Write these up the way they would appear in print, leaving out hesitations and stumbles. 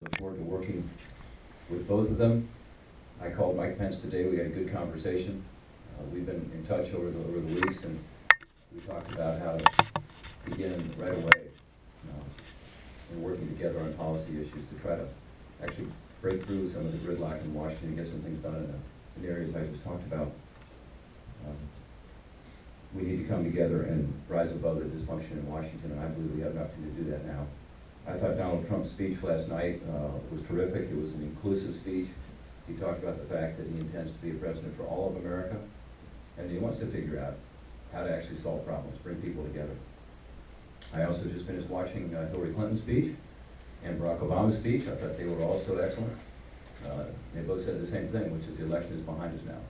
Look forward to working with both of them. I called Mike Pence today. We had a good conversation. We've been in touch over the weeks, and we talked about how to begin right away and working together on policy issues to try to actually break through some of the gridlock in Washington and get some things done in the areas I just talked about. We need to come together and rise above the dysfunction in Washington, and I believe we have an opportunity to do that now. I thought Donald Trump's speech last night was terrific. It was an inclusive speech. He talked about the fact that he intends to be a president for all of America, and he wants to figure out how to actually solve problems, bring people together. I also just finished watching Hillary Clinton's speech and Barack Obama's speech. I thought they were also excellent. They both said the same thing, which is the election is behind us now.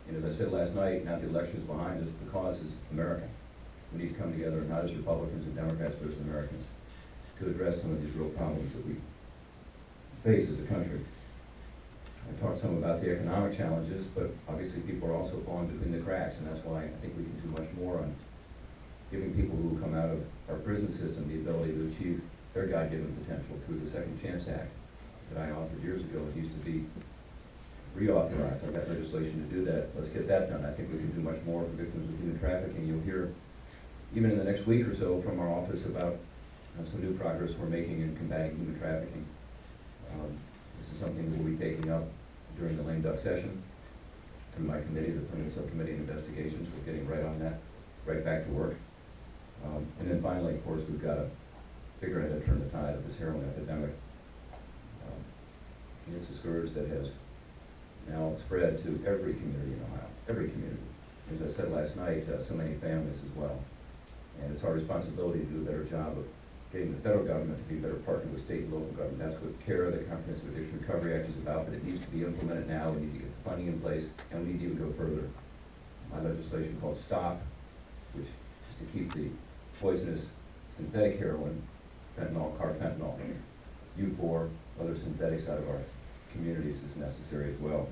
And as I said last night, now the election is behind us, the cause is America. We need to come together, not as Republicans and Democrats, but as Americans, to address some of these real problems that we face as a country. I talked some about the economic challenges, but obviously people are also falling between the cracks, and that's why I think we can do much more on giving people who come out of our prison system the ability to achieve their God-given potential through the Second Chance Act that I authored years ago. It used to be reauthorized. I've got legislation to do that. Let's get that done. I think we can do much more for victims of human trafficking. You'll hear, even in the next week or so, from our office about some new progress we're making in combating human trafficking. This is something that we'll be taking up during the lame duck session through my committee, the Permanent Subcommittee on Investigations. We're getting right on that, right back to work. And then finally, of course, we've got to figure out how to turn the tide of this heroin epidemic. And it's a scourge that has now spread to every community in Ohio, every community. As I said last night, so many families as well. And it's our responsibility to do a better job of getting the federal government to be a better partner with state and local government. That's what CARE, the Comprehensive Addiction Recovery Act, is about, but it needs to be implemented now. We need to get the funding in place, and we need to even go further. My legislation called STOP, which is to keep the poisonous synthetic heroin, fentanyl, carfentanil, U4, other synthetics out of our communities is necessary as well.